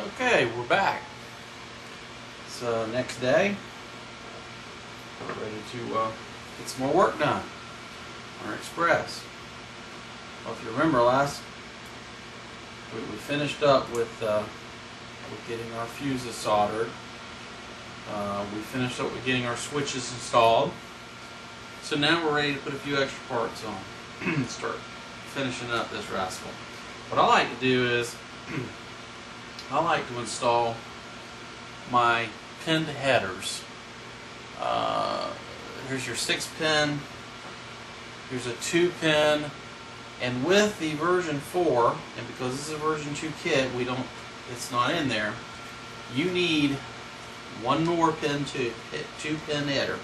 Okay, we're back. It's next day. We're ready to get some more work done on our Express. Well, if you remember we finished up with getting our fuses soldered. We finished up with getting our switches installed. So now we're ready to put a few extra parts on. Start finishing up this rascal. What I like to do is I like to install my pinned headers. Here's your 6-pin, here's a 2-pin, and with the version 4, and because this is a version 2 kit, it's not in there, you need one more 2-pin header.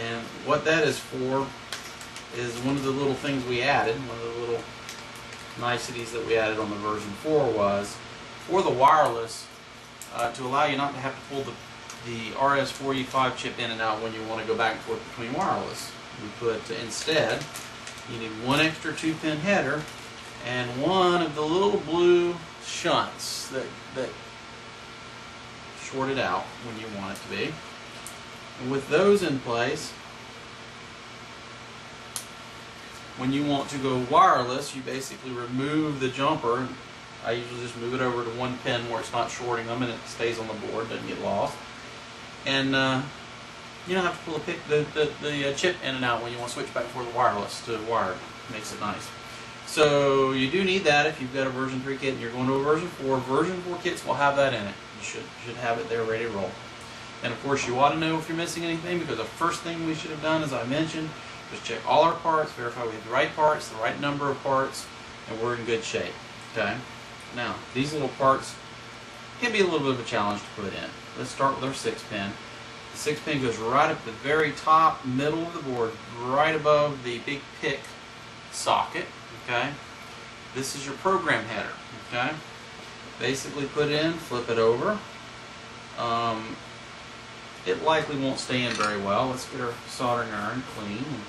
And what that is for is one of the little things we added, one of the little niceties that we added on the version 4 was for the wireless, to allow you not to have to pull the RS485 chip in and out when you want to go back and forth between wireless. We put instead, you need one extra 2-pin header and one of the little blue shunts that short it out when you want it to be. And with those in place, when you want to go wireless, you basically remove the jumper. I usually just move it over to one pin where it's not shorting them and it stays on the board, doesn't get lost. And you don't have to pull the chip in and out when you want to switch back and forth wireless to wired. Makes it nice. So you do need that if you've got a version 3 kit and you're going to a version 4. Version 4 kits will have that in it. You should have it there ready to roll. And of course you ought to know if you're missing anything, because the first thing we should have done, as I mentioned, was check all our parts, verify we have the right parts, the right number of parts, and we're in good shape. Okay? Now, these little parts can be a little bit of a challenge to put in. Let's start with our 6-pin. The 6-pin goes right up the very top middle of the board, right above the big pick socket. Okay? This is your program header. Okay? Basically put it in, flip it over. It likely won't stay in very well. Let's get our soldering iron clean and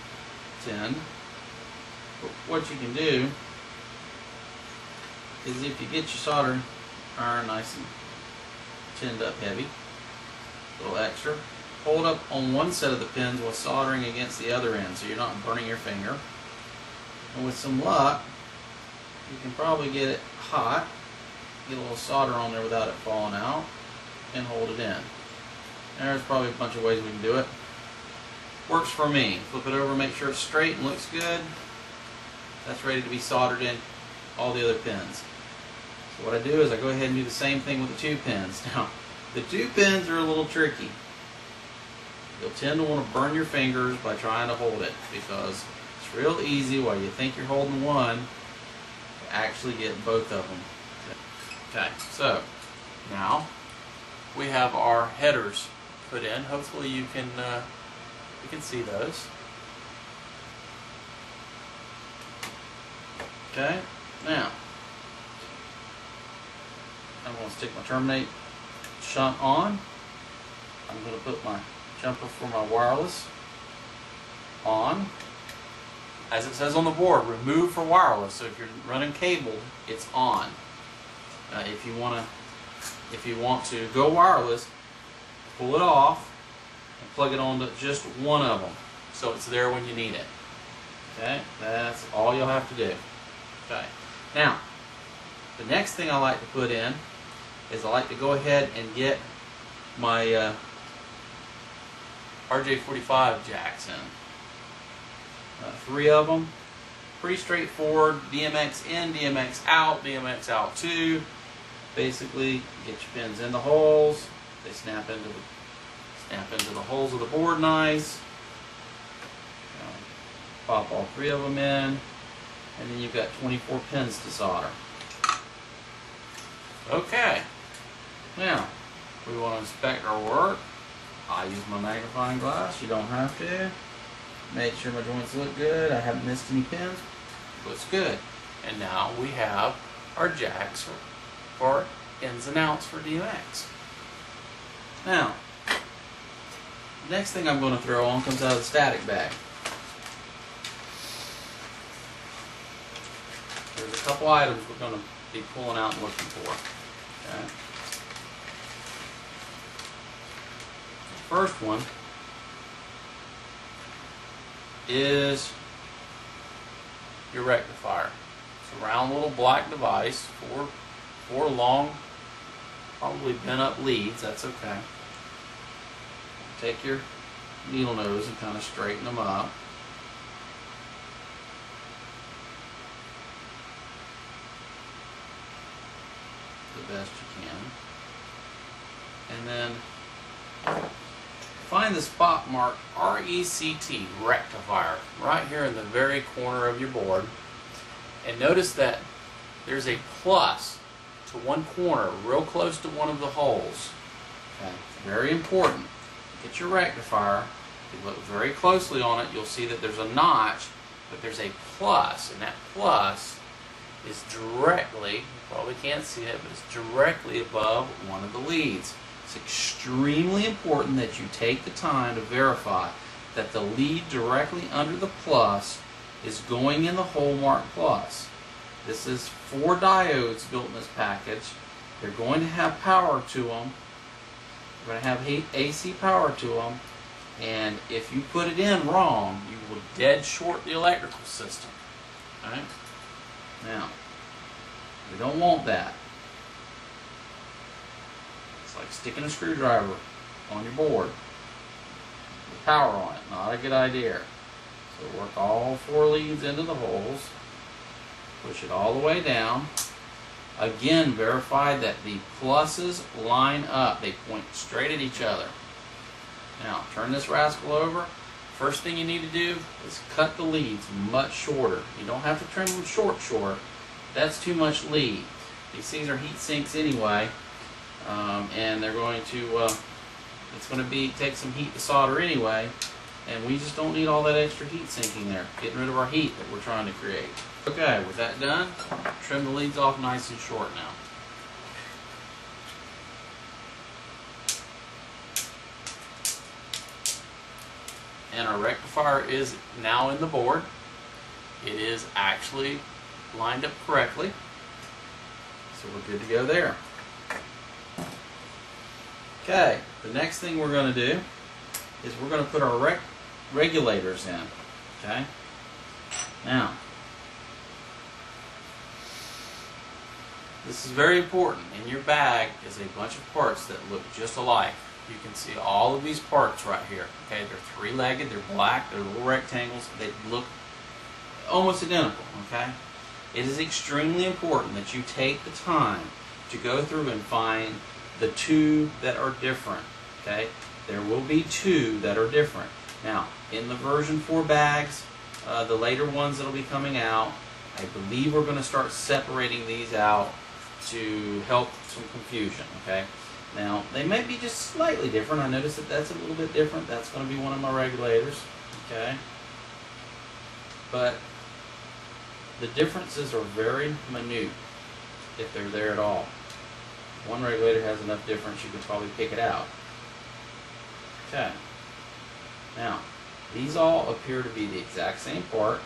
tinned. But what you can do is, if you get your soldering iron nice and tinned up heavy, a little extra, hold up on one set of the pins while soldering against the other end so you're not burning your finger. And with some luck, you can probably get it hot, get a little solder on there without it falling out, and hold it in. There's probably a bunch of ways we can do it. Works for me. Flip it over, make sure it's straight and looks good. That's ready to be soldered in all the other pins. So what I do is I go ahead and do the same thing with the 2 pins. Now, the 2 pins are a little tricky. You'll tend to want to burn your fingers by trying to hold it, because it's real easy while you think you're holding one to actually get both of them. Okay, so now we have our headers put in. Hopefully you can see those. Okay, now I'm going to stick my terminate shunt on. I'm going to put my jumper for my wireless on. As it says on the board, remove for wireless. So if you're running cabled, it's on. If you want to go wireless, pull it off and plug it onto just one of them, so it's there when you need it. Okay, that's all you'll have to do. Okay, now the next thing I like to put in is I like to go ahead and get my RJ45 jacks in. 3 of them. Pretty straightforward. DMX in, DMX out, DMX out 2. Basically, get your pins in the holes. They snap into the holes of the board nice. Pop all 3 of them in, and then you've got 24 pins to solder. Okay. Now, we want to inspect our work. I use my magnifying glass. You don't have to. Make sure my joints look good. I haven't missed any pins. Looks good. And now we have our jacks for ins and outs for DMX. Now, the next thing I'm going to throw on comes out of the static bag. There's a couple items we're going to be pulling out and looking for. Okay. first one is your rectifier. It's a round little black device, four long, probably bent up leads. That's okay. Take your needle nose and kind of straighten them up. The best you can. And then find the spot marked RECT, rectifier, right here in the very corner of your board. And notice that there's a plus to one corner, real close to one of the holes. Okay, very important. Get your rectifier. If you look very closely on it, you'll see that there's a notch, but there's a plus, and that plus is directly, you probably can't see it, but it's directly above one of the leads. It's extremely important that you take the time to verify that the lead directly under the plus is going in the hole marked plus. This is 4 diodes built in this package. They're going to have power to them. They're going to have AC power to them. And if you put it in wrong, you will dead short the electrical system. All right? Now, we don't want that. It's like sticking a screwdriver on your board with power on it. Not a good idea. So work all 4 leads into the holes. Push it all the way down. Again, verify that the pluses line up. They point straight at each other. Now, turn this rascal over. First thing you need to do is cut the leads much shorter. You don't have to trim them short. That's too much lead. These things are heat sinks anyway, and they're going to, it's going to take some heat to solder anyway, and we just don't need all that extra heat sinking there, getting rid of our heat that we're trying to create. Okay, with that done, trim the leads off nice and short now. And our rectifier is now in the board. It is actually lined up correctly, so we're good to go there. Okay, the next thing we're going to do is we're going to put our regulators in. Okay, now this is very important. In your bag is a bunch of parts that look just alike. You can see all of these parts right here. Okay, they're 3-legged, they're black, they're little rectangles, they look almost identical. Okay, it is extremely important that you take the time to go through and find the 2 that are different. Okay, there will be 2 that are different. Now, in the version 4 bags, the later ones that will be coming out, I believe we're going to start separating these out to help some confusion. Okay. Now, they may be just slightly different. I noticed that that's a little bit different. That's going to be one of my regulators. Okay. But the differences are very minute, if they're there at all. One regulator has enough difference, you could probably pick it out. Okay. Now, these all appear to be the exact same part,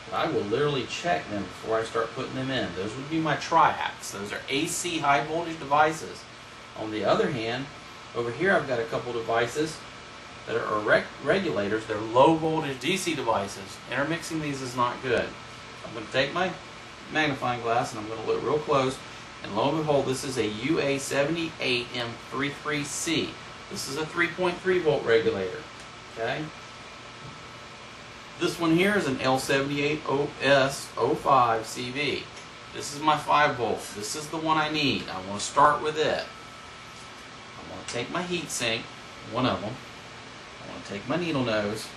but I will literally check them before I start putting them in. Those would be my triacs. Those are AC high voltage devices. On the other hand, over here I've got a couple devices that are regulators. They're low voltage DC devices. Intermixing these is not good. I'm going to take my magnifying glass and I'm going to look real close, and lo and behold, this is a UA78M33C. This is a 3.3 volt regulator. Okay. This one here is an L78OS05CV. This is my 5 volt. This is the one I need. I want to start with it. I want to take my heat sink, one of them. I want to take my needle nose.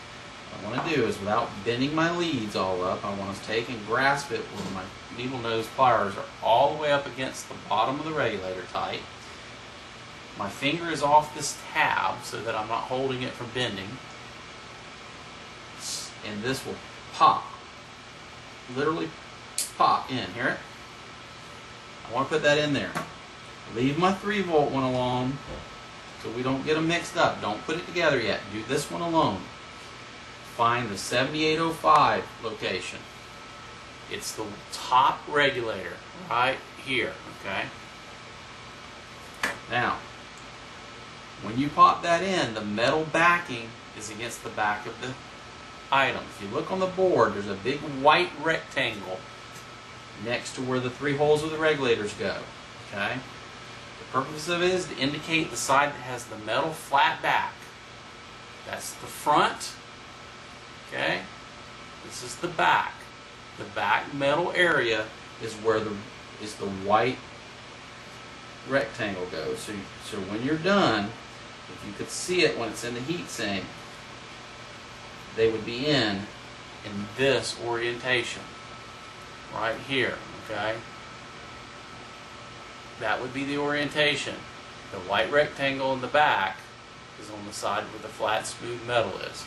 What I want to do is, without bending my leads all up, I want to take and grasp it where my needle nose pliers are all the way up against the bottom of the regulator tight. My finger is off this tab so that I'm not holding it from bending. And this will pop. Literally pop in. Hear it? I want to put that in there. Leave my 3 volt one alone so we don't get them mixed up. Don't put it together yet. Do this one alone. Find the 7805 location. It's the top regulator right here. Okay? Now, When you pop that in, the metal backing is against the back of the item. If you look on the board, there's a big white rectangle next to where the 3 holes of the regulators go. Okay? The purpose of it is to indicate the side that has the metal flat back. That's the front. Okay? This is the back. The back metal area is where the white rectangle goes. So when you're done, if you could see it when it's in the heat sink, they would be in this orientation right here. Okay, that would be the orientation. The white rectangle in the back is on the side where the flat smooth metal is.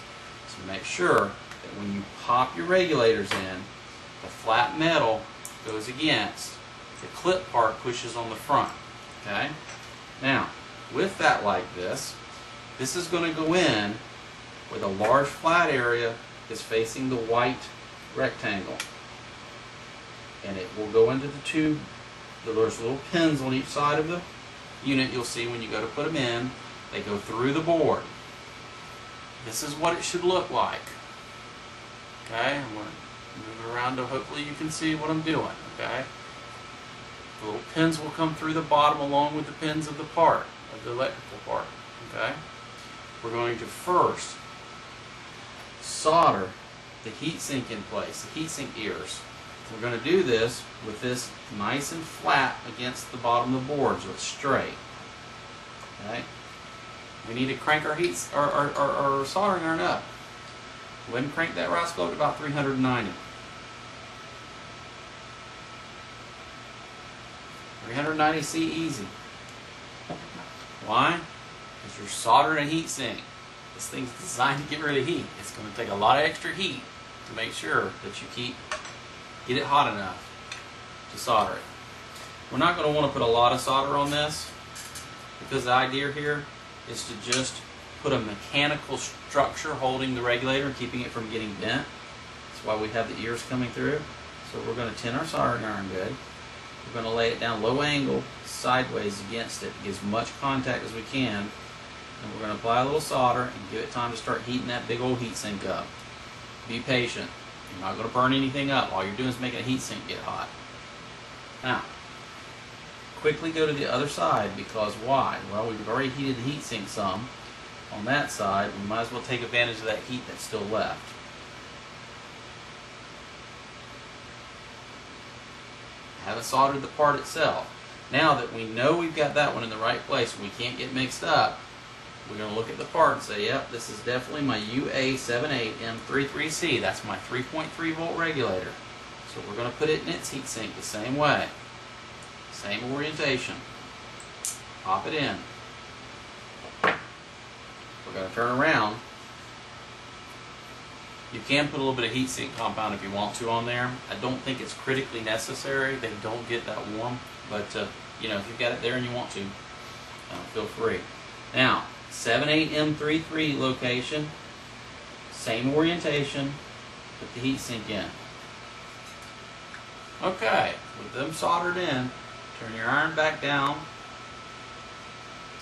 So make sure that when you pop your regulators in, the flat metal goes against, the clip part pushes on the front. Okay? Now, with that like this is going to go in where the large flat area is facing the white rectangle. And it will go into the tube. There's little pins on each side of the unit you'll see when you go to put them in. They go through the board. This is what it should look like. Okay? I'm going to move around to hopefully you can see what I'm doing. Okay? The little pins will come through the bottom along with the pins of the part, of the electrical part. Okay? We're going to first solder the heatsink in place, the heatsink ears. We're going to do this with this nice and flat against the bottom of the board so it's straight. Okay? We need to crank our our soldering iron up. Go ahead and crank that rascal up to about 390. 390C easy. Why? Because you're soldering a heat sink. This thing's designed to get rid of heat. It's going to take a lot of extra heat to make sure that you get it hot enough to solder it. We're not going to want to put a lot of solder on this because the idea here is to just put a mechanical structure holding the regulator and keeping it from getting bent. That's why we have the ears coming through. So we're going to tin our soldering iron good. We're going to lay it down low angle, sideways against it, get as much contact as we can. And we're going to apply a little solder and give it time to start heating that big old heat sink up. Be patient. You're not going to burn anything up. All you're doing is making a heat sink get hot. Now, quickly go to the other side because why? Well, we've already heated the heat sink some. On that side, we might as well take advantage of that heat that's still left. Haven't soldered the part itself. Now that we know we've got that one in the right place and we can't get mixed up, we're going to look at the part and say, yep, this is definitely my UA78M33C. That's my 3.3 volt regulator. So we're going to put it in its heatsink the same way. Same orientation. Pop it in. We're going to turn around. You can put a little bit of heatsink compound if you want to on there. I don't think it's critically necessary. They don't get that warm. But, you know, if you've got it there and you want to, feel free. Now, 78M33 location, same orientation, put the heatsink in. Okay, with them soldered in, turn your iron back down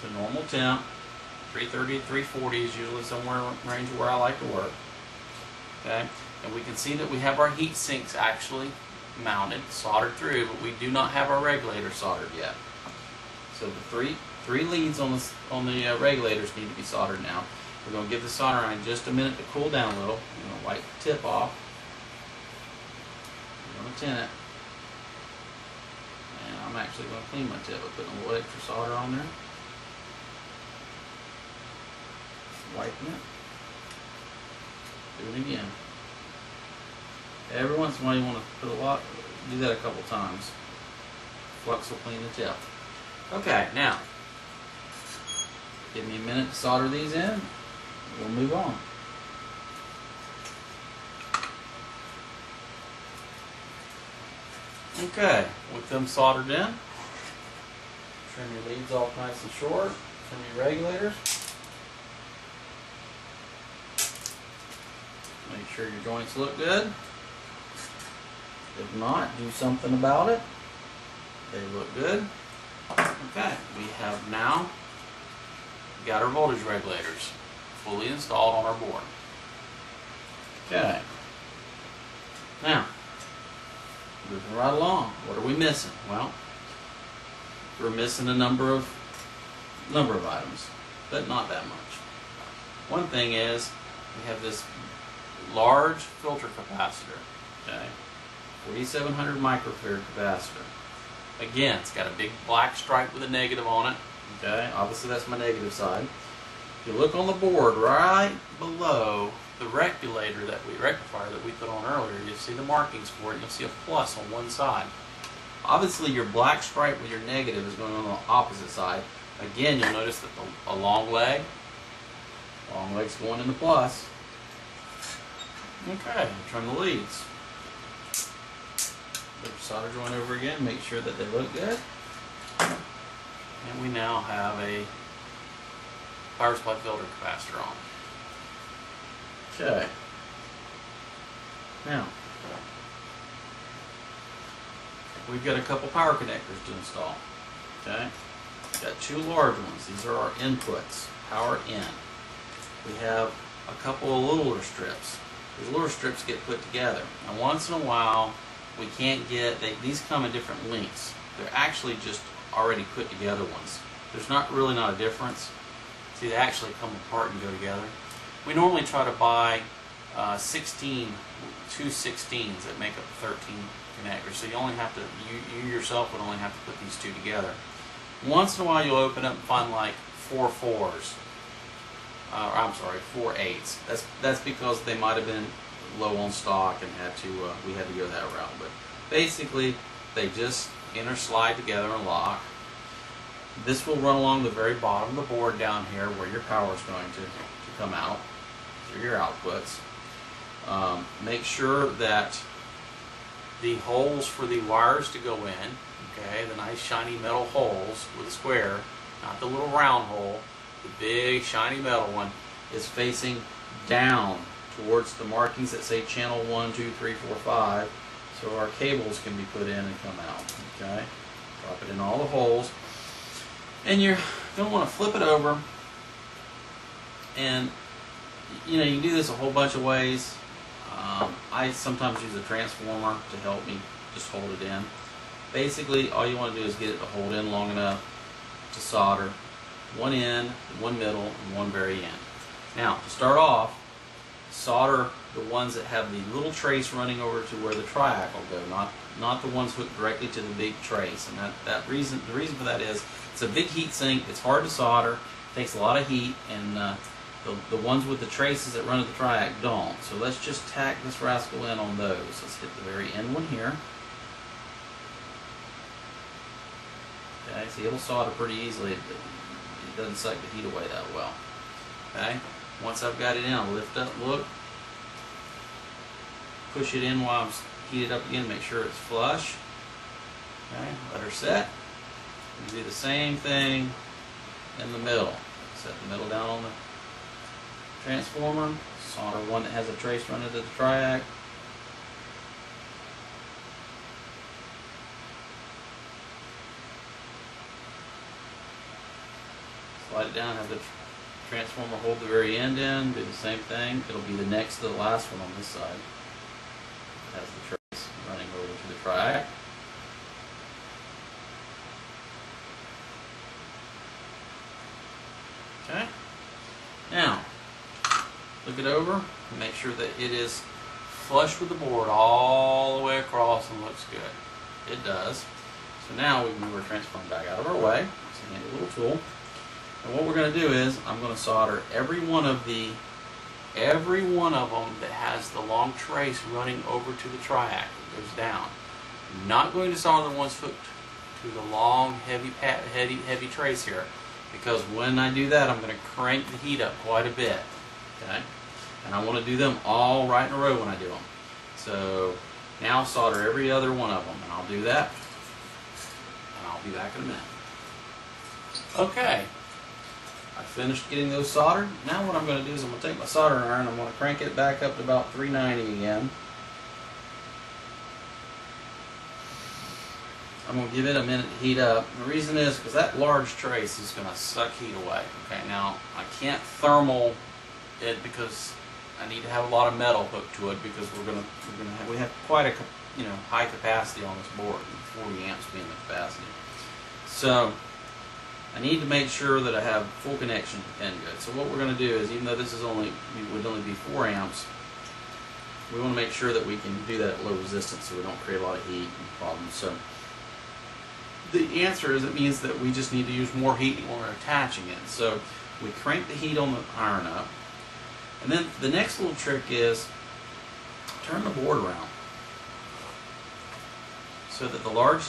to normal temp. 330 to 340 is usually somewhere in the range where I like to work. Okay, and we can see that we have our heat sinks actually mounted, soldered through, but we do not have our regulator soldered yet. So the three leads on the regulators need to be soldered now. We're going to give the solder iron just a minute to cool down a little. We're going to wipe the tip off. We're going to tin it. And I'm actually going to clean my tip by putting a little extra solder on there. Wiping it. Do it again. Every once in a while you want to put a lot, do that a couple times. Flux will clean the tip. Okay, now, give me a minute to solder these in. We'll move on. Okay, with them soldered in, trim your leads off nice and short, trim your regulators. Make sure your joints look good. If not, do something about it. They look good. Okay, we have now got our voltage regulators fully installed on our board. Okay. Now, moving right along. What are we missing? Well, we're missing a number of items, but not that much. One thing is we have this large filter capacitor. Okay, 4700 microfarad capacitor. Again, it's got a big black stripe with a negative on it. Okay, obviously that's my negative side. If you look on the board right below the rectifier that we put on earlier, you'll see the markings for it, and you'll see a plus on one side. Obviously your black stripe with your negative is going on the opposite side. Again, you'll notice that a long leg's going in the plus. Okay, trim the leads. Put your solder joint over again, make sure that they look good. And we now have a power supply filter capacitor on. Okay. Now, we've got a couple power connectors to install. Okay. Got two large ones. These are our inputs, power in. We have a couple of littler strips. These littler strips get put together. And once in a while, we can't get, these come in different lengths. They're actually just already put together ones. There's not a difference. See, they actually come apart and go together. We normally try to buy 2 16s that make up 13 connectors. So you only have to, you yourself would only have to put these two together. Once in a while you'll open up and find like 4 4s. I'm sorry, 4 8s. That's because they might have been low on stock and we had to go that route. But basically, they just slide together and lock. This will run along the very bottom of the board down here where your power is going to come out through your outputs. Make sure that the holes for the wires to go in, okay, the nice shiny metal holes with a square, not the little round hole, the big shiny metal one, is facing down towards the markings that say channel 1, 2, 3, 4, 5, so our cables can be put in and come out. Okay, drop it in all the holes, and you're going to want to flip it over. And you know, you can do this a whole bunch of ways. I sometimes use a transformer to help me just hold it in. Basically, all you want to do is get it to hold in long enough to solder one end, one middle, and one very end. Now, to start off, solder the ones that have the little trace running over to where the triac will go, not the ones hooked directly to the big trace. And the reason for that is it's a big heat sink. It's hard to solder. It takes a lot of heat, and the ones with the traces that run to the triac don't. So let's just tack this rascal in on those. Let's hit the very end one here. Okay, see, it'll solder pretty easily. It doesn't suck the heat away that well. Okay, once I've got it in, I'll lift up, look, push it in while I'm heated up again, make sure it's flush. Okay, let her set. And do the same thing in the middle. Set the middle down on the transformer, solder one that has a trace running to the triac. Slide it down, have the transformer hold the very end in, do the same thing. It'll be the next to the last one on this side. It has the trace running over to the triac. Okay. Now, look it over and make sure that it is flush with the board all the way across and looks good. It does. So now we move our transformer back out of our way. It's a handy little tool. And what we're going to do is I'm going to solder every one of them that has the long trace running over to the triac that goes down. I'm not going to solder the ones hooked to the long, heavy trace here, because when I do that, I'm going to crank the heat up quite a bit. Okay, and I want to do them all right in a row when I do them. So now I'll solder every other one of them, and I'll do that, and I'll be back in a minute. Okay, I finished getting those soldered. Now what I'm going to do is I'm going to take my soldering iron, I'm going to crank it back up to about 390 again. I'm going to give it a minute to heat up. The reason is because that large trace is going to suck heat away. Okay, now I can't thermal it because I need to have a lot of metal hooked to it because we have quite a high capacity on this board, 40 amps being the capacity. So I need to make sure that I have full connection to the pin good. So what we're going to do is, even though this is would only be 4 amps, we want to make sure that we can do that at low resistance so we don't create a lot of heat and problems. So the answer is, it means that we just need to use more heat when we're attaching it. So we crank the heat on the iron up, and then the next little trick is turn the board around so that the large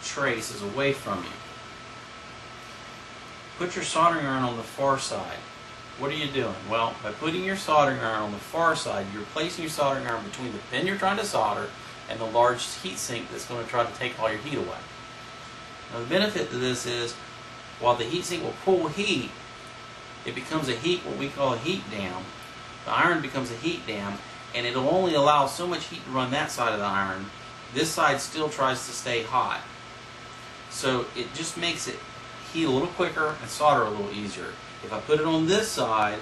trace is away from you. Put your soldering iron on the far side. What are you doing? Well, by putting your soldering iron on the far side, you're placing your soldering iron between the pin you're trying to solder and the large heat sink that's going to try to take all your heat away. Now the benefit to this is, while the heat sink will pull heat, it becomes what we call a heat dam. The iron becomes a heat dam, and it'll only allow so much heat to run that side of the iron. This side still tries to stay hot. So it just makes it heat a little quicker and solder a little easier. If I put it on this side,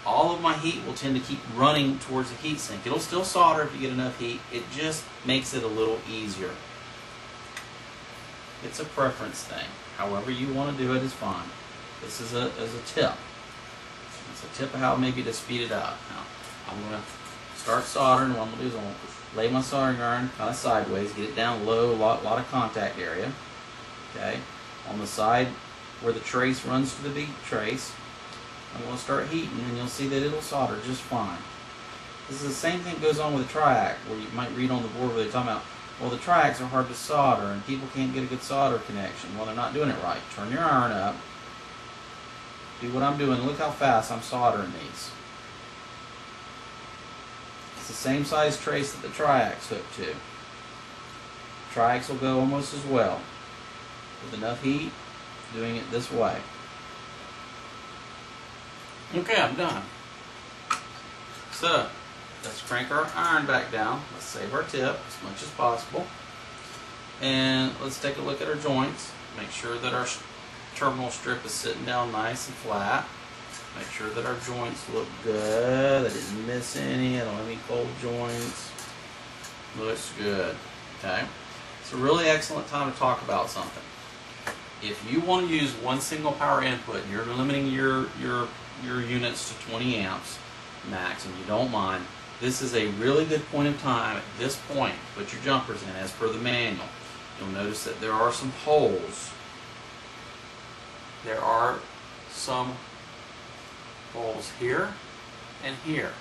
all of my heat will tend to keep running towards the heat sink. It'll still solder if you get enough heat. It just makes it a little easier. It's a preference thing. However you want to do it is fine. This is a tip. It's a tip of how maybe to speed it up. Now, I'm going to start soldering. What I'm going to do is I'm going to lay my soldering iron kind of sideways, get it down low, a lot of contact area. Okay. On the side where the trace runs to the big trace, I'm going to start heating, and you'll see that it'll solder just fine. This is the same thing that goes on with a triac, where you might read on the board where they're talking about, well, the triacs are hard to solder and people can't get a good solder connection. Well, they're not doing it right. Turn your iron up, do what I'm doing. Look how fast I'm soldering these. It's the same size trace that the triacs hook to. Triacs will go almost as well. With enough heat, doing it this way. Okay, I'm done. So, let's crank our iron back down. Let's save our tip as much as possible. And let's take a look at our joints. Make sure that our terminal strip is sitting down nice and flat. Make sure that our joints look good. I didn't miss any. I don't have any cold joints. Looks good. Okay? It's a really excellent time to talk about something. If you want to use one single power input and you're limiting your units to 20 amps max and you don't mind, this is a really good point of time at this point to put your jumpers in as per the manual. You'll notice that there are some holes. There are some holes here and here.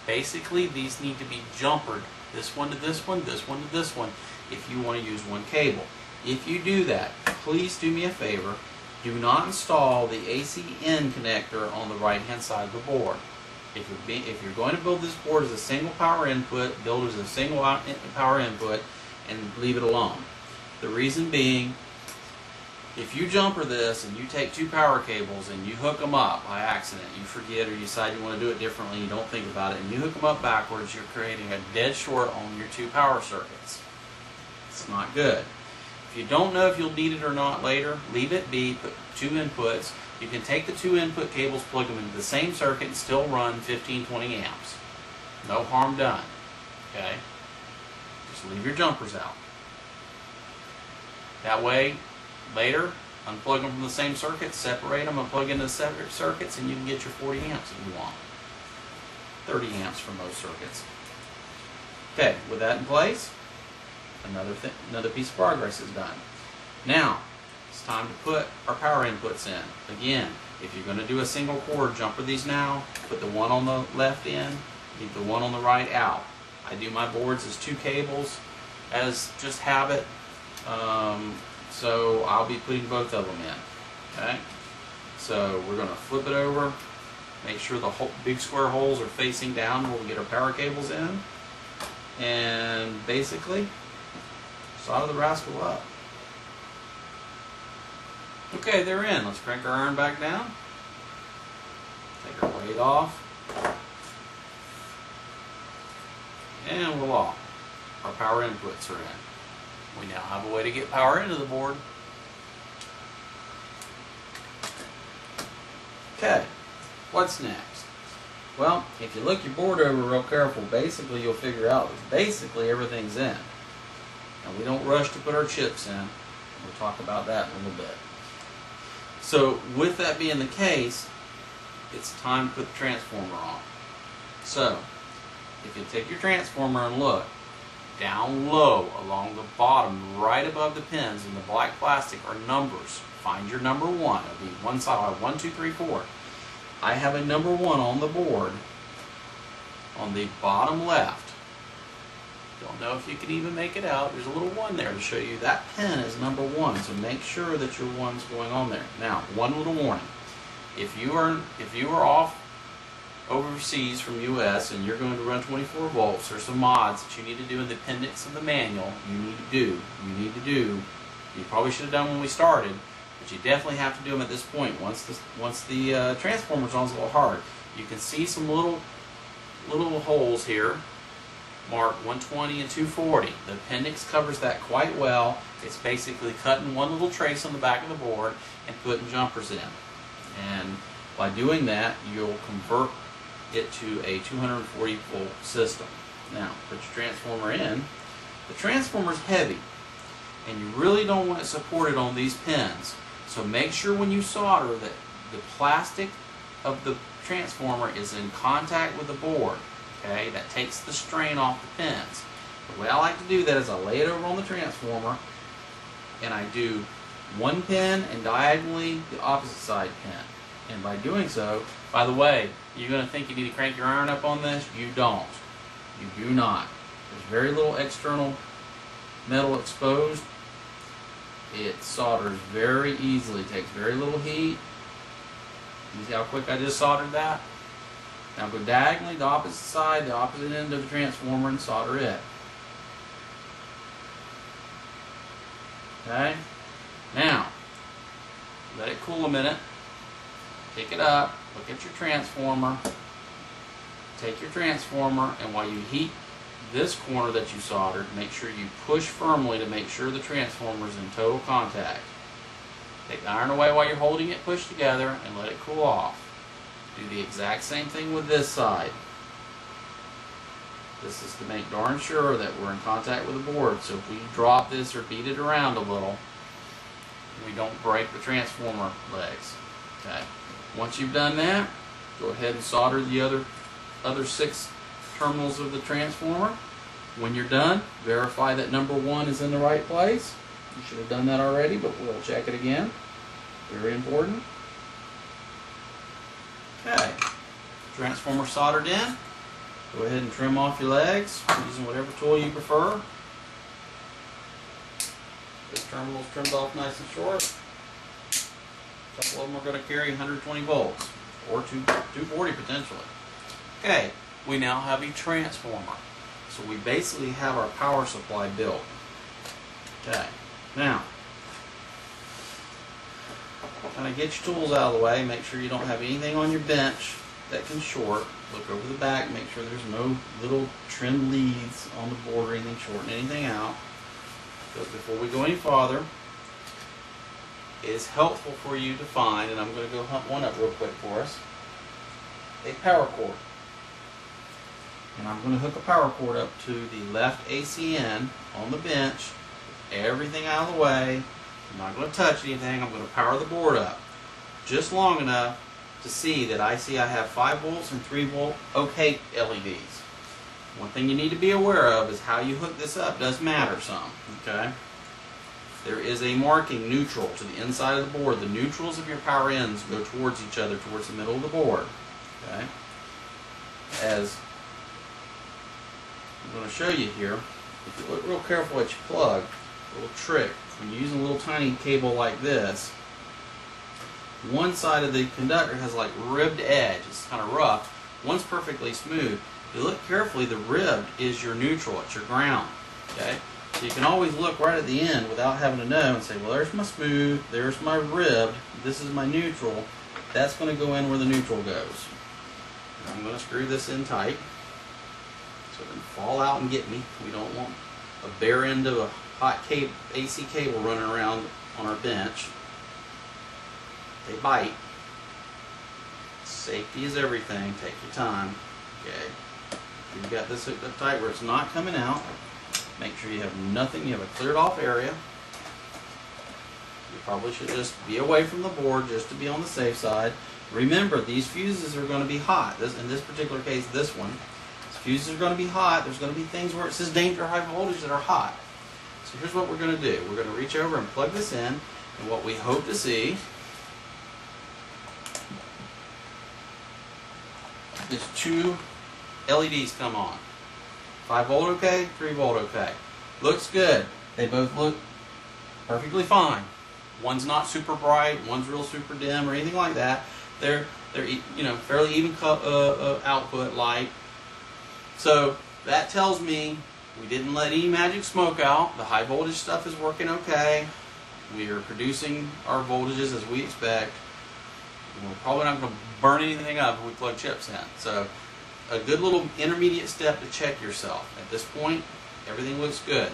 Basically, these need to be jumpered, this one to this one, this one to this one, if you want to use one cable. If you do that, please do me a favor. Do not install the AC-in connector on the right-hand side of the board. If you're going to build this board as a single power input, build it as a single power input and leave it alone. The reason being, if you jumper this and you take 2 power cables and you hook them up by accident, you forget or you decide you want to do it differently, you don't think about it, and you hook them up backwards, you're creating a dead short on your 2 power circuits. It's not good. If you don't know if you'll need it or not later, leave it be, put 2 inputs. You can take the 2 input cables, plug them into the same circuit and still run 15-20 amps. No harm done. Okay? Just leave your jumpers out. That way, later, unplug them from the same circuit, separate them, and plug into separate circuits, and you can get your 40 amps if you want. 30 amps for most circuits. Okay, with that in place, another piece of progress is done. Now, it's time to put our power inputs in. Again, if you're going to do a single cord, jumper these now, put the one on the left in, leave the one on the right out. I do my boards as 2 cables as just habit, so I'll be putting both of them in. Okay, so we're going to flip it over, make sure the big square holes are facing down where we get our power cables in, and basically solder the rascal up. Okay, they're in. Let's crank our iron back down. Take our weight off. And voila. Our power inputs are in. We now have a way to get power into the board. Okay, what's next? Well, if you look your board over real careful, basically you'll figure out that basically everything's in. And we don't rush to put our chips in. We'll talk about that in a little bit. So with that being the case, it's time to put the transformer on. So, if you take your transformer and look, down low along the bottom, right above the pins in the black plastic are numbers. Find your number 1. It'll be one side, 1, 2, 3, 4. I have a number 1 on the board on the bottom left. Don't know if you can even make it out. There's a little 1 there to show you that pin is number 1. So make sure that your 1's going on there. Now, one little warning. If you are off overseas from US and you're going to run 24 volts, there's some mods that you need to do in the appendix of the manual. You probably should have done when we started, but you definitely have to do them at this point. Once the transformer's on, it's a little hard. You can see some little holes here marked 120 and 240. The appendix covers that quite well. It's basically cutting one little trace on the back of the board and putting jumpers in. And by doing that, you'll convert it to a 240 volt system. Now, put your transformer in. The transformer's heavy, and you really don't want it supported on these pins. So make sure when you solder that the plastic of the transformer is in contact with the board. Okay, that takes the strain off the pins. The way I like to do that is I lay it over on the transformer, and I do one pin and diagonally the opposite side pin. And by doing so, by the way, you're going to think you need to crank your iron up on this. You don't. You do not. There's very little external metal exposed. It solders very easily. It takes very little heat. You see how quick I just soldered that? Now go diagonally, the opposite side, the opposite end of the transformer, and solder it. Okay? Now, let it cool a minute. Pick it up, look at your transformer. Take your transformer, and while you heat this corner that you soldered, make sure you push firmly to make sure the transformer is in total contact. Take the iron away while you're holding it pushed together and let it cool off. Do the exact same thing with this side. This is to make darn sure that we're in contact with the board, so if we drop this or beat it around a little, we don't break the transformer legs. Okay. Once you've done that, go ahead and solder the other 6 terminals of the transformer. When you're done, verify that number 1 is in the right place. You should have done that already, but we'll check it again. Very important. Okay, transformer soldered in. Go ahead and trim off your legs using whatever tool you prefer. This terminal is trimmed off nice and short. A couple of them are going to carry 120 volts or 240 potentially. Okay, we now have a transformer. So we basically have our power supply built. Okay, now kind of get your tools out of the way. Make sure you don't have anything on your bench that can short. Look over the back. Make sure there's no little trimmed leads on the board or anything shorting anything out. Because before we go any farther, it is helpful for you to find, and I'm going to go hunt one up real quick for us, a power cord. And I'm going to hook a power cord up to the left ACN on the bench. Everything out of the way. I'm not going to touch anything. I'm going to power the board up just long enough to see that I have 5 volts and 3 volt OK LEDs. One thing you need to be aware of is how you hook this up does matter some. Okay? There is a marking neutral to the inside of the board. The neutrals of your power ends go towards each other, towards the middle of the board. Okay? As I'm going to show you here, if you look real careful at your plug, a little trick. When you're using a little tiny cable like this, one side of the conductor has like ribbed edge. It's kind of rough. One's perfectly smooth. If you look carefully, the ribbed is your neutral. It's your ground. Okay? So you can always look right at the end without having to know and say, well, there's my smooth, there's my ribbed, this is my neutral. That's going to go in where the neutral goes. And I'm going to screw this in tight so it doesn't fall out and get me. We don't want a bare end of a hot AC cable running around on our bench. They bite. Safety is everything. Take your time. Okay. You've got this hooked up tight where it's not coming out. Make sure you have nothing. You have a cleared off area. You probably should just be away from the board just to be on the safe side. Remember, these fuses are going to be hot. In this particular case, this one, these fuses are going to be hot. There's going to be things where it says danger high voltage that are hot. So here's what we're going to do. We're going to reach over and plug this in, and what we hope to see is 2 LEDs come on. 5 volt okay, 3 volt okay. Looks good. They both look perfectly fine. One's not super bright, one's real super dim or anything like that. They're fairly even output light. So that tells me we didn't let any magic smoke out. The high voltage stuff is working okay. We are producing our voltages as we expect. We're probably not going to burn anything up if we plug chips in. So a good little intermediate step to check yourself. At this point, everything looks good.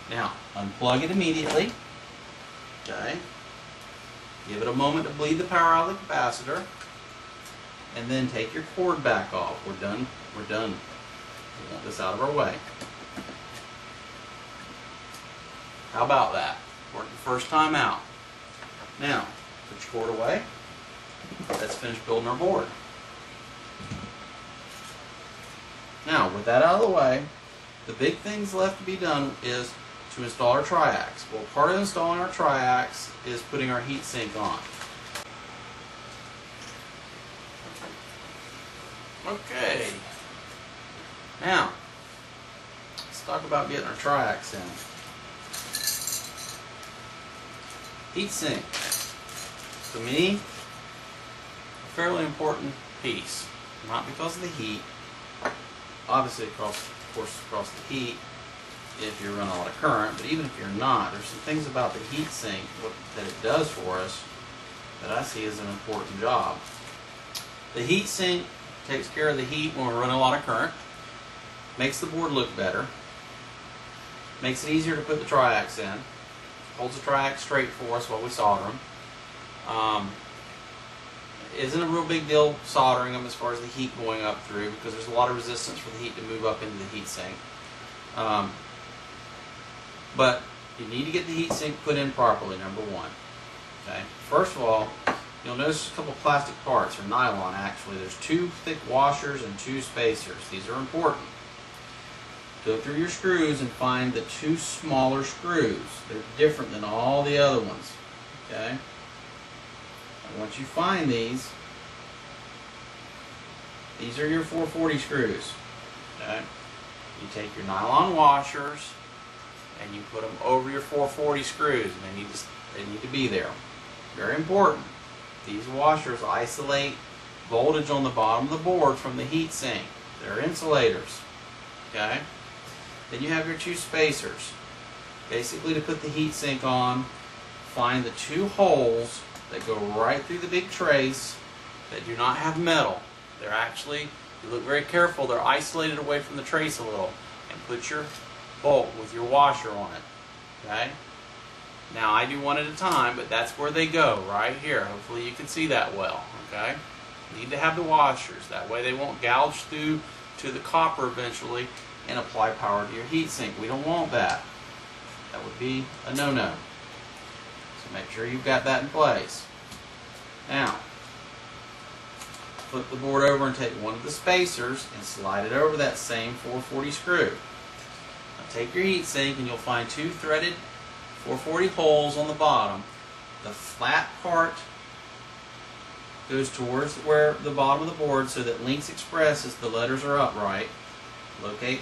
Now, unplug it immediately. Okay. Give it a moment to bleed the power out of the capacitor. And then take your cord back off. We're done. We're done. We want this out of our way. How about that? Worked the first time out. Now, put your cord away. Let's finish building our board. Now, with that out of the way, the big things left to be done is to install our triax. Well, part of installing our triax is putting our heat sink on. Okay. Now, let's talk about getting our triax in. Heat sink. To me, a fairly important piece. Not because of the heat. Obviously, of course, across the heat if you're running a lot of current, but even if you're not, there's some things about the heat sink that it does for us that I see as an important job. The heat sink takes care of the heat when we're running a lot of current, makes the board look better, makes it easier to put the triax in, holds the triax straight for us while we solder them. Isn't a real big deal soldering them as far as the heat going up through, because there's a lot of resistance for the heat to move up into the heat sink. But you need to get the heat sink put in properly, number one. Okay. First of all, you'll notice a couple plastic parts, or nylon actually. There's 2 thick washers and 2 spacers. These are important. Go through your screws and find the 2 smaller screws. They're different than all the other ones. Okay. And once you find these are your 440 screws. Okay. You take your nylon washers and you put them over your 440 screws, and they need to be there. Very important. These washers isolate voltage on the bottom of the board from the heat sink. They're insulators. Okay? Then you have your 2 spacers. Basically, to put the heat sink on, find the 2 holes that go right through the big trace that do not have metal. They're actually, if you look very careful, they're isolated away from the trace a little. And put your bolt with your washer on it. Okay? Now, I do one at a time, but that's where they go, right here. Hopefully you can see that well. Okay? Need to have the washers. That way they won't gouge through to the copper eventually and apply power to your heat sink. We don't want that. That would be a no-no. So make sure you've got that in place. Now, flip the board over and take one of the spacers and slide it over that same 440 screw. Now take your heat sink and you'll find 2 threaded 440 holes on the bottom. The flat part goes towards where the bottom of the board so that links express as the letters are upright. Locate,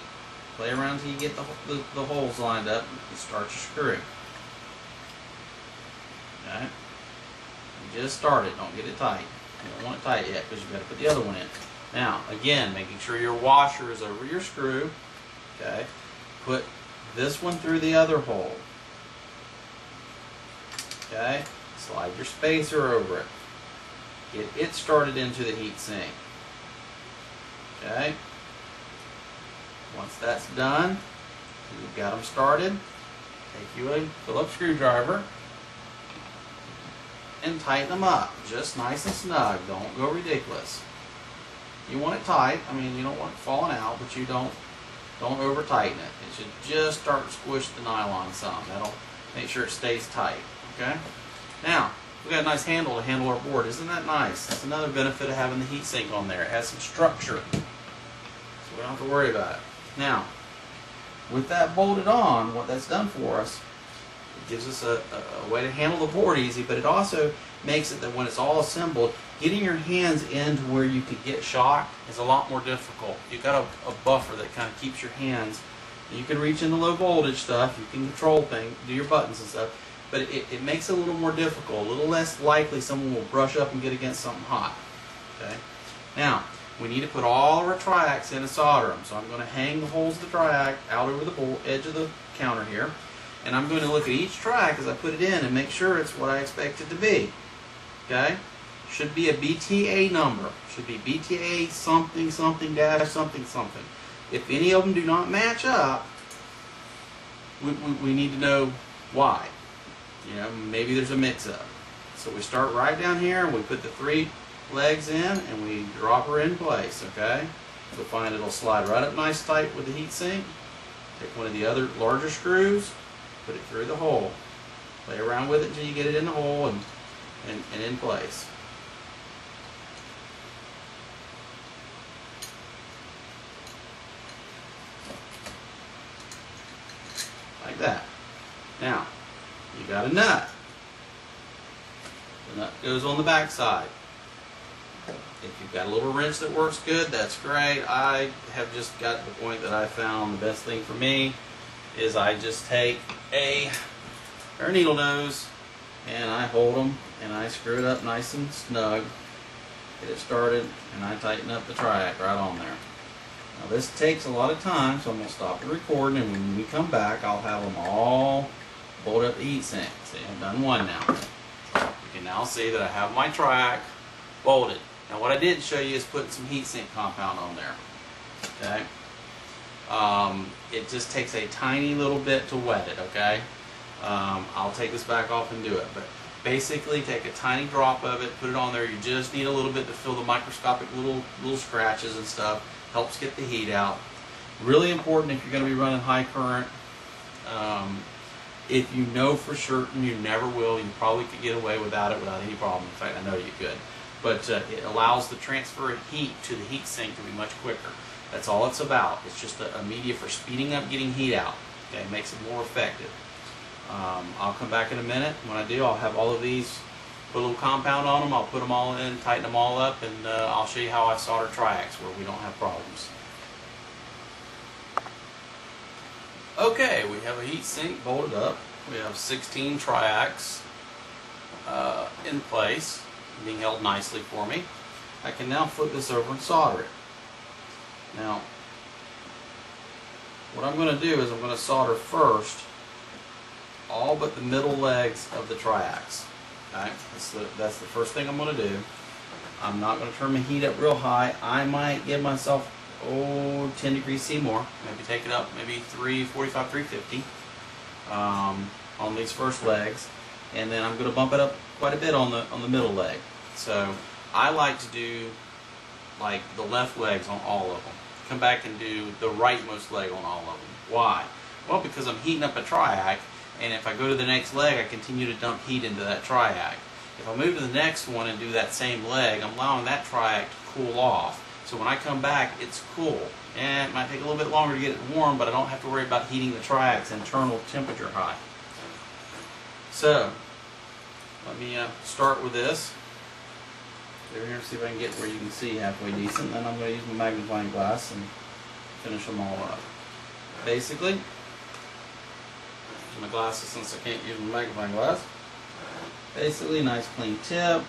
play around until you get the holes lined up and start your screw. Okay? You just start it, don't get it tight. You don't want it tight yet because you've got to put the other one in. Now, again, making sure your washer is over your screw. Okay? Put this one through the other hole. Okay? Slide your spacer over it. Get it started into the heat sink. Okay? Once that's done, you've got them started, take you a Phillips screwdriver and tighten them up, just nice and snug. Don't go ridiculous. You want it tight. I mean, you don't want it falling out, but you don't over tighten it. It should just start to squish the nylon some. That'll make sure it stays tight. Okay. Now we've got a nice handle to handle our board. Isn't that nice? That's another benefit of having the heat sink on there. It has some structure, so we don't have to worry about it. Now, with that bolted on, what that's done for us, it gives us a way to handle the board easy, but it also makes it that when it's all assembled, getting your hands into where you could get shocked is a lot more difficult. You've got a buffer that kind of keeps your hands. You can reach into low voltage stuff, you can control things, do your buttons and stuff, but it makes it a little more difficult, a little less likely someone will brush up and get against something hot. Okay. Now, we need to put all of our triacs in and solder them. So I'm going to hang the holes of the triac out over the edge of the counter here. And I'm going to look at each triac as I put it in and make sure it's what I expect it to be. Okay? Should be a BTA number. Should be BTA something, something, dash, something, something. If any of them do not match up, we need to know why. You know, maybe there's a mix-up. So we start right down here and we put the 3 legs in and we drop her in place, okay? You'll find it'll slide right up nice tight with the heat sink. Take one of the other larger screws, put it through the hole. Play around with it until you get it in the hole and in place. Like that. Now, you got a nut. The nut goes on the back side. If you've got a little wrench that works good, that's great. I have just got to the point that I found the best thing for me is I just take a pair of needle nose and I hold them and I screw it up nice and snug, get it started, and I tighten up the triac right on there. Now this takes a lot of time, so I'm going to stop the recording, and when we come back I'll have them all bolted up the heat sink. See, I've done one now. You can now see that I have my triac bolted. Now what I didn't show you is putting some heat sink compound on there. Okay? It just takes a tiny little bit to wet it, okay? I'll take this back off and do it, but basically take a tiny drop of it, put it on there. You just need a little bit to fill the microscopic little scratches and stuff. Helps get the heat out. Really important if you're going to be running high current. If you know for certain you never will, you probably could get away without it without any problem. In fact, I know you could. But it allows the transfer of heat to the heat sink to be much quicker. That's all it's about. It's just a media for speeding up getting heat out. Okay, it makes it more effective. I'll come back in a minute. When I do, I'll have all of these, put a little compound on them. I'll put them all in, tighten them all up, and I'll show you how I solder triacs where we don't have problems. Okay, we have a heat sink bolted up. We have 16 triacs in place, being held nicely for me. I can now flip this over and solder it. Now, what I'm going to do is I'm going to solder first all but the middle legs of the triacs. Okay, that's the first thing I'm going to do. I'm not going to turn my heat up real high. I might give myself 10 degrees C more. Maybe take it up maybe 345, 350 on these first legs, and then I'm going to bump it up quite a bit on the middle leg. So I like to do like the left legs on all of them. Come back and do the rightmost leg on all of them. Why? Well, because I'm heating up a triac, and if I go to the next leg, I continue to dump heat into that triac. If I move to the next one and do that same leg, I'm allowing that triac to cool off. So when I come back, it's cool. And it might take a little bit longer to get it warm, but I don't have to worry about heating the triac's internal temperature high. So, let me start with this. Over here, see if I can get where you can see halfway decent. Then I'm going to use my magnifying glass and finish them all up. Basically, use my glasses since I can't use my magnifying glass. Basically, nice clean tip,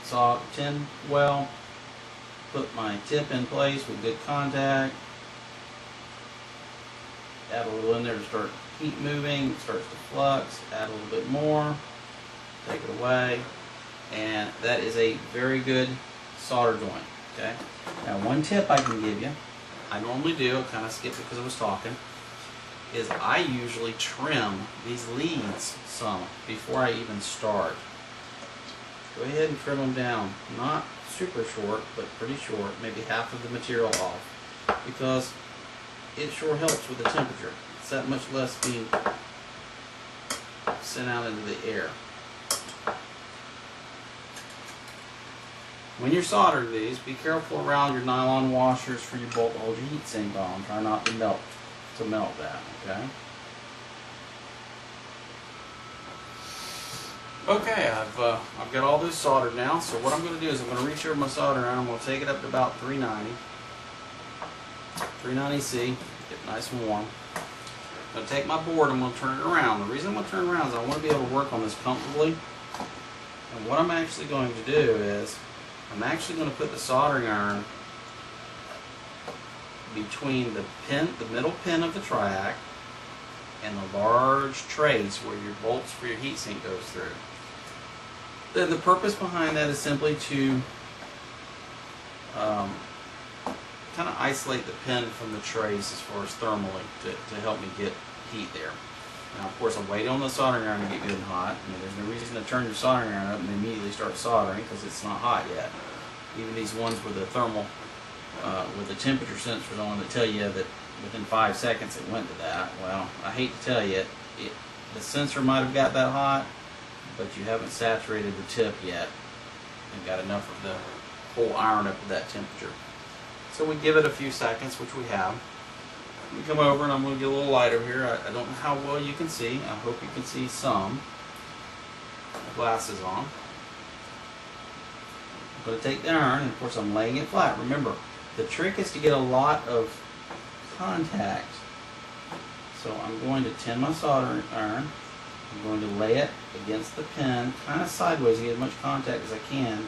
saw tin well, put my tip in place with good contact, add a little in there to start heat moving, it starts to flux, add a little bit more, take it away, and that is a very good solder joint. Okay. Now one tip I can give you, I normally do, I kind of skipped it because I was talking, is I usually trim these leads some before I even start. Go ahead and trim them down. Not super short, but pretty short, maybe half of the material off, because it sure helps with the temperature. It's that much less being sent out into the air. When you're soldering these, be careful around your nylon washers for your bolt to hold your heat sink on. Try not to melt that, okay? Okay, I've got all this soldered now, so what I'm going to do is I'm going to reach over my soldering iron. I'm going to take it up to about 390C, get it nice and warm. I'm going to take my board and I'm going to turn it around. The reason I'm going to turn it around is I want to be able to work on this comfortably. And what I'm actually going to do is I'm actually going to put the soldering iron between the middle pin of the triac and the large trace where your bolts for your heatsink goes through. Then the purpose behind that is simply to kind of isolate the pin from the trace as far as thermally to help me get heat there. Now, of course, I'm waiting on the soldering iron to get good and hot. I mean, there's no reason to turn your soldering iron up and immediately start soldering because it's not hot yet. Even these ones with the thermal, with the temperature sensors on that tell you that within 5 seconds it went to that. Well, I hate to tell you, the sensor might have got that hot, but you haven't saturated the tip yet and got enough of the whole iron up to that temperature. So we give it a few seconds, which we have. We come over and I'm going to get a little lighter here. I don't know how well you can see. I hope you can see some. My glasses on. I'm going to take the iron, and of course I'm laying it flat. Remember, the trick is to get a lot of contact. So I'm going to tin my soldering iron. I'm going to lay it against the pin, kind of sideways to get as much contact as I can.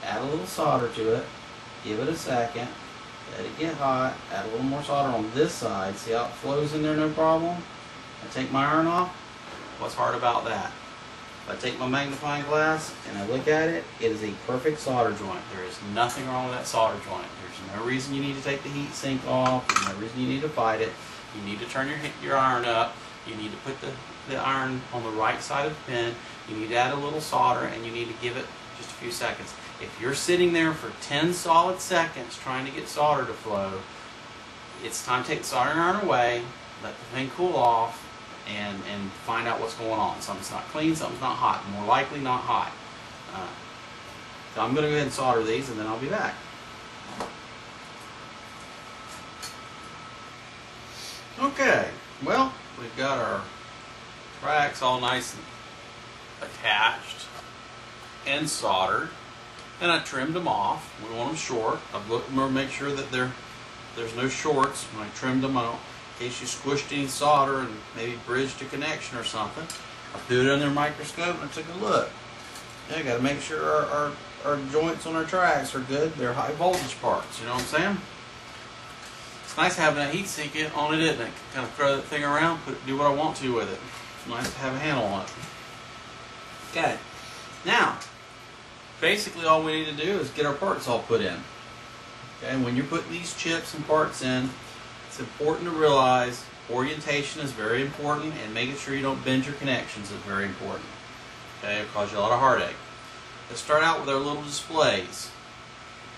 Add a little solder to it. Give it a second. Let it get hot. Add a little more solder on this side. See how it flows in there, no problem? I take my iron off. What's hard about that? If I take my magnifying glass and I look at it, it is a perfect solder joint. There is nothing wrong with that solder joint. There's no reason you need to take the heat sink off. There's no reason you need to fight it. You need to turn your iron up. You need to put the iron on the right side of the pin. You need to add a little solder, and you need to give it just a few seconds. If you're sitting there for 10 solid seconds trying to get solder to flow, it's time to take the soldering iron away, let the thing cool off, and find out what's going on. Something's not clean, something's not hot. More likely not hot. So I'm going to go ahead and solder these, and then I'll be back. Okay, well, we've got our tracks all nice and attached and soldered. And I trimmed them off. We want them short. I've looked to make sure that there's no shorts when I trimmed them out. In case you squished any solder and maybe bridged a connection or something. I threw it under a microscope and I took a look. Yeah, got to make sure our joints on our tracks are good. They're high voltage parts, you know what I'm saying? It's nice having that heat sink on it, isn't it? Kind of throw that thing around, do what I want to with it. It's nice to have a handle on it. Okay, now, basically all we need to do is get our parts all put in. Okay, when you're putting these chips and parts in, it's important to realize orientation is very important, and making sure you don't bend your connections is very important. Okay, it'll cause you a lot of heartache. Let's start out with our little displays.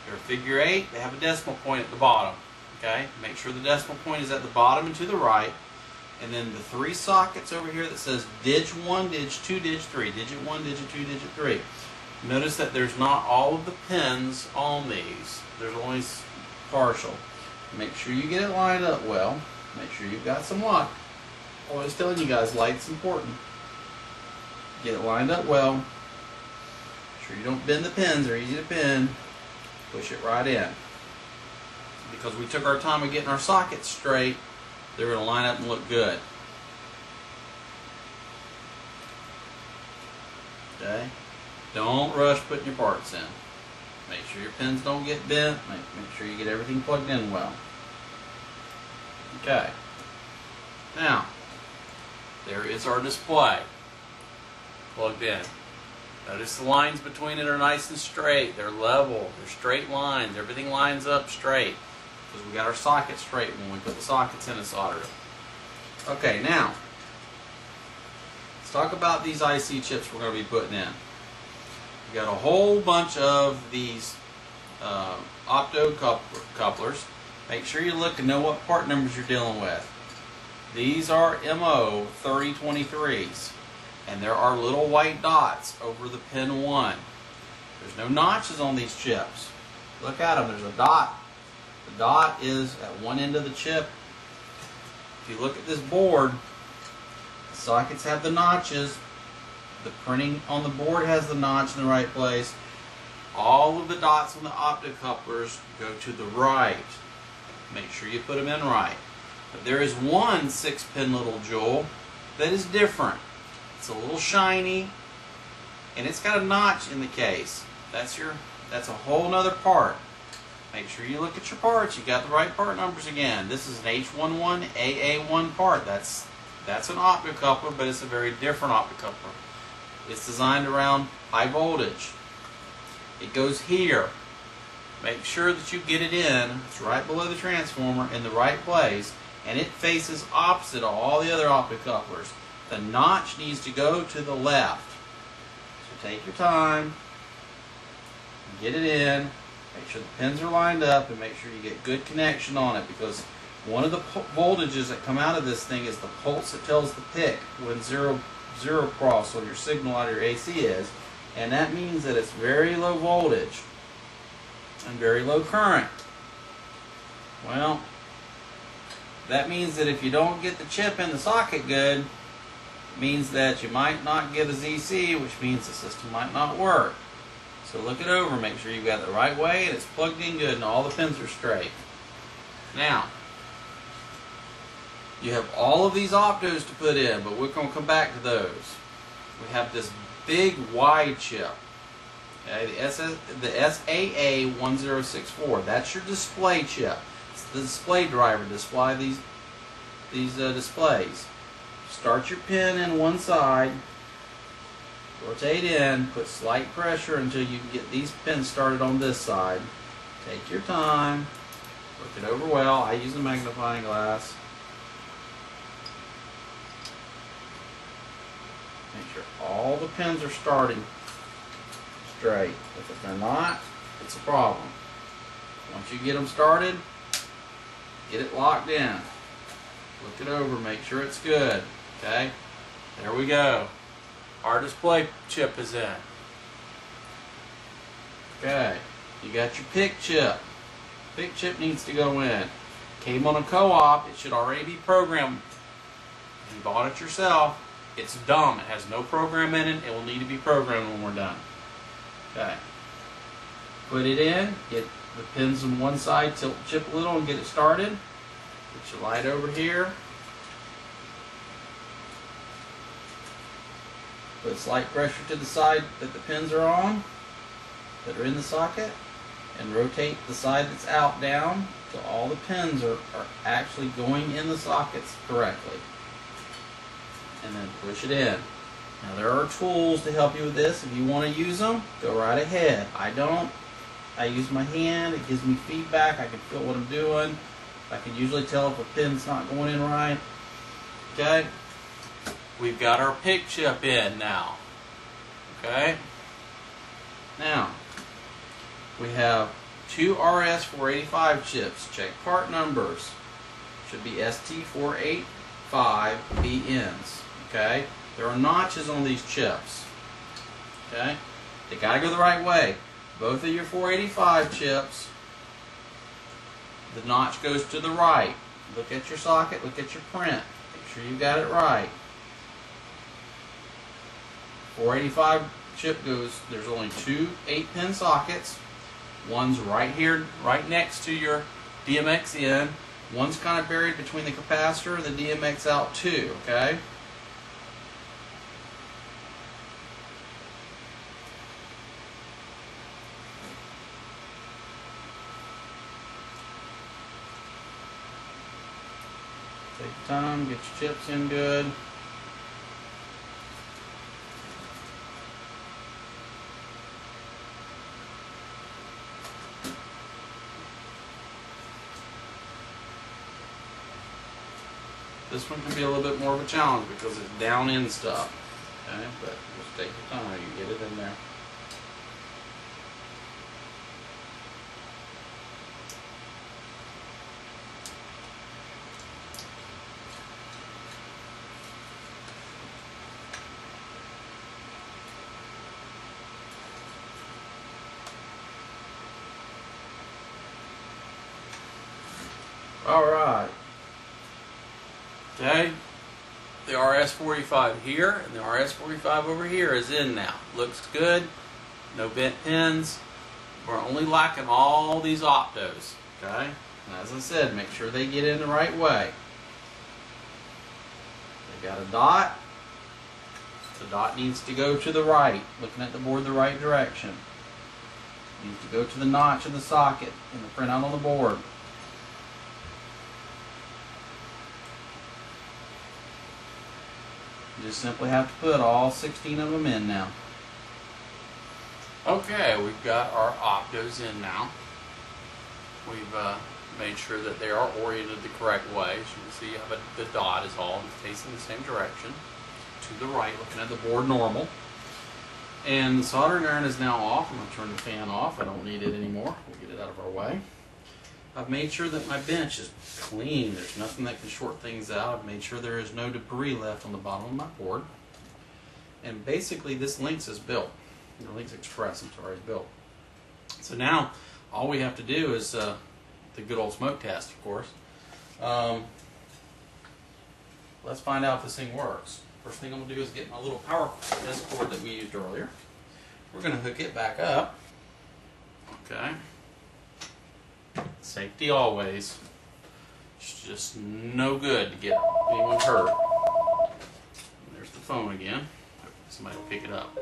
They're a figure 8, they have a decimal point at the bottom. Okay, make sure the decimal point is at the bottom and to the right. And then the 3 sockets over here that says dig 1, dig 2, dig 3. Digit 1, digit 2, digit 3. Notice that there's not all of the pins on these. There's only partial. Make sure you get it lined up well. Make sure you've got some luck. Always telling you guys, light's important. Get it lined up well. Make sure you don't bend the pins. They're easy to pin. Push it right in. Because we took our time of getting our sockets straight, they're going to line up and look good. Okay? Don't rush putting your parts in. Make sure your pins don't get bent. Make sure you get everything plugged in well. Okay. Now, there is our display. Plugged in. Notice the lines between it are nice and straight. They're level. They're straight lines. Everything lines up straight. Because we got our sockets straight when we put the sockets in and soldered them. Okay, now let's talk about these IC chips we're going to be putting in. We got a whole bunch of these opto couplers. Make sure you look and know what part numbers you're dealing with. These are MO 3023s, and there are little white dots over the pin 1. There's no notches on these chips. Look at them, there's a dot. The dot is at one end of the chip. If you look at this board, the sockets have the notches. The printing on the board has the notch in the right place. All of the dots on the optocouplers go to the right. Make sure you put them in right. But there is one 6-pin little jewel that is different. It's a little shiny, and it's got a notch in the case. That's a whole nother part. Make sure you look at your parts. You got the right part numbers again. This is an H11 AA1 part. That's an optocoupler, but it's a very different optocoupler. It's designed around high voltage. It goes here. Make sure that you get it in. It's right below the transformer in the right place, and it faces opposite of all the other optocouplers. The notch needs to go to the left. So take your time, get it in, make sure the pins are lined up, and make sure you get good connection on it, because one of the voltages that come out of this thing is the pulse that tells the PIC when zero cross on your signal out of your AC is, and that means that it's very low voltage and very low current. Well, that means that if you don't get the chip in the socket good, it means that you might not get a ZC, which means the system might not work. So look it over, make sure you've got it the right way and it's plugged in good and all the pins are straight. Now, you have all of these optos to put in, but we're going to come back to those. We have this big wide chip. Okay, the SAA1064. That's your display chip. It's the display driver to display these displays. Start your pin in one side, rotate in, put slight pressure until you can get these pins started on this side. Take your time, look it over well. I use a magnifying glass. Make sure all the pins are starting straight. If they're not, it's a problem. Once you get them started, get it locked in. Look it over, make sure it's good. Okay, there we go. Our display chip is in. Okay, you got your PIC chip. PIC chip needs to go in. Came on a co-op, it should already be programmed. If you bought it yourself, it's dumb. It has no program in it. It will need to be programmed when we're done. Okay. Put it in, get the pins on one side, tilt the chip a little and get it started. Get your light over here. Put slight pressure to the side that the pins are on, that are in the socket, and rotate the side that's out down so all the pins are actually going in the sockets correctly. And then push it in. Now there are tools to help you with this. If you want to use them, go right ahead. I don't. I use my hand. It gives me feedback. I can feel what I'm doing. I can usually tell if a pin's not going in right. Okay. We've got our PIC chip in now. Okay. Now, we have two RS485 chips. Check part numbers. Should be ST485BNs. Okay. There are notches on these chips. Okay. They got to go the right way. Both of your 485 chips, the notch goes to the right. Look at your socket. Look at your print. Make sure you got it right. 485 chip goes, there's only two 8-pin sockets. One's right here, right next to your DMX in. One's kind of buried between the capacitor and the DMX out too, okay? Take your time, get your chips in good. This one can be a little bit more of a challenge because it's down in stuff. Okay, but just take your time, you get it in there. Alright. Okay. The RS-45 here and the RS-45 over here is in now. Looks good. No bent pins. We're only lacking all these optos. Okay? And as I said, make sure they get in the right way. They got a dot. The dot needs to go to the right, looking at the board the right direction. It needs to go to the notch of the socket in the printout on the board. You just simply have to put all 16 of them in now. Okay, we've got our optos in now. We've made sure that they are oriented the correct way. As you can see, you have the dot is all facing the same direction. To the right, looking at the board normal. And the soldering iron is now off. I'm going to turn the fan off. I don't need it anymore. We'll get it out of our way. I've made sure that my bench is clean. There's nothing that can short things out. I've made sure there is no debris left on the bottom of my board. And basically this Lynx is built. The Lynx Express, I'm sorry, is built. So now all we have to do is the good old smoke test, of course. Let's find out if this thing works. First thing I'm going to do is get my little power disc cord that we used earlier. We're going to hook it back up. Okay. Safety always. It's just no good to get anyone hurt. There's the phone again. Somebody will pick it up.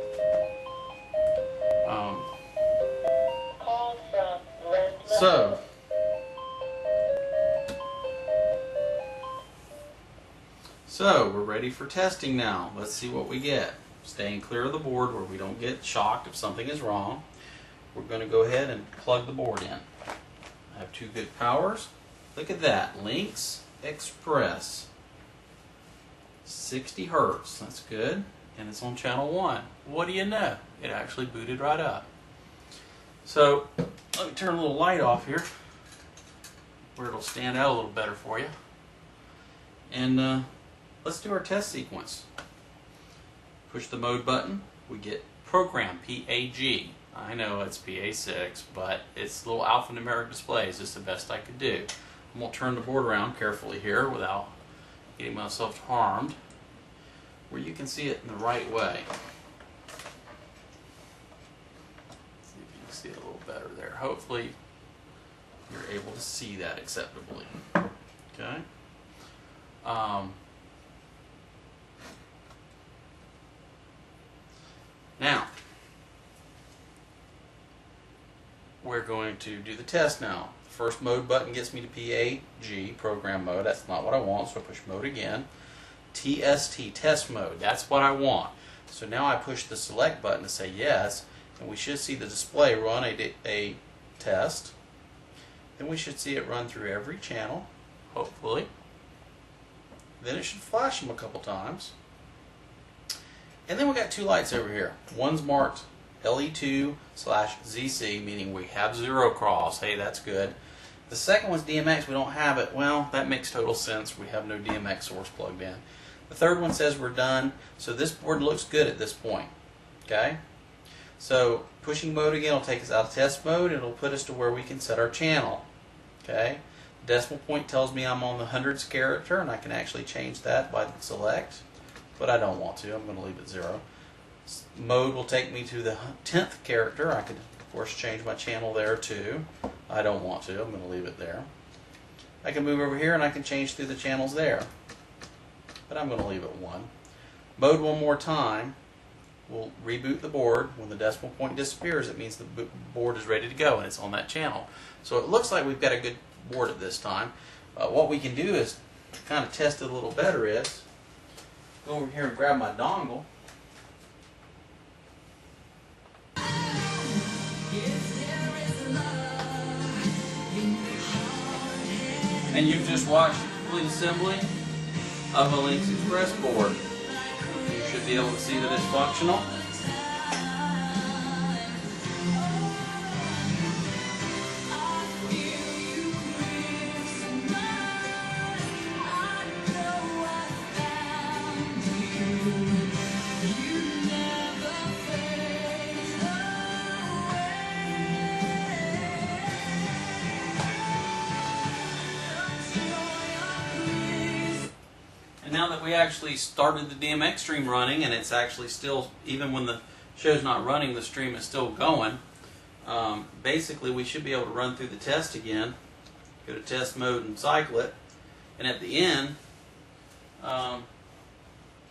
So we're ready for testing now. Let's see what we get. Staying clear of the board where we don't get shocked if something is wrong. We're going to go ahead and plug the board in. I have two good powers. Look at that, Lynx Express. 60 Hertz, that's good. And it's on channel 1. What do you know? It actually booted right up. So, let me turn a little light off here, where it'll stand out a little better for you. And let's do our test sequence. Push the mode button, we get program, PAG. I know it's PA6, but it's little alphanumeric display is just the best I could do. I'm going to turn the board around carefully here without getting myself harmed, where you can see it in the right way. See if you can see it a little better there. Hopefully you're able to see that acceptably. Okay. Now, we're going to do the test now. The first mode button gets me to PAG, program mode. That's not what I want, so I push mode again. TST, test mode, that's what I want. So now I push the select button to say yes, and we should see the display run a test. Then we should see it run through every channel, hopefully. Then it should flash them a couple times. And then we got two lights over here. One's marked LE2/ZC, meaning we have zero cross. Hey, that's good. The second one's DMX. We don't have it. Well, that makes total sense. We have no DMX source plugged in. The third one says we're done. So this board looks good at this point. Okay? So pushing mode again will take us out of test mode. It'll put us to where we can set our channel. Okay? The decimal point tells me I'm on the hundredths character, and I can actually change that by select. But I don't want to. I'm going to leave it 0. Mode will take me to the 10th character. I could, of course, change my channel there too. I don't want to. I'm going to leave it there. I can move over here and I can change through the channels there. But I'm going to leave it 1. Mode one more time. We'll reboot the board. When the decimal point disappears, it means the board is ready to go and it's on that channel. So it looks like we've got a good board at this time. What we can do is kind of test it a little better is go over here and grab my dongle. And you've just watched the complete assembly of a Links Express board. You should be able to see that it's functional. And now that we actually started the DMX stream running, and it's actually still, even when the show's not running, the stream is still going. Basically, we should be able to run through the test again, go to test mode and cycle it, and at the end,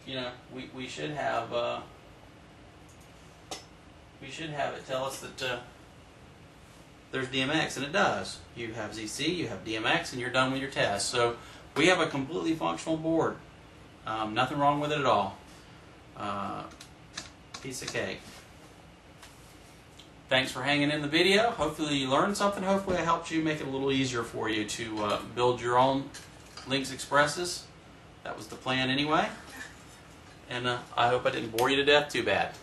you know, we should have it tell us that there's DMX, and it does. You have ZC, you have DMX, and you're done with your test. So we have a completely functional board. Nothing wrong with it at all. Piece of cake. Thanks for hanging in the video. Hopefully you learned something. Hopefully I helped you make it a little easier for you to build your own Links Expresses. That was the plan anyway. And I hope I didn't bore you to death too bad.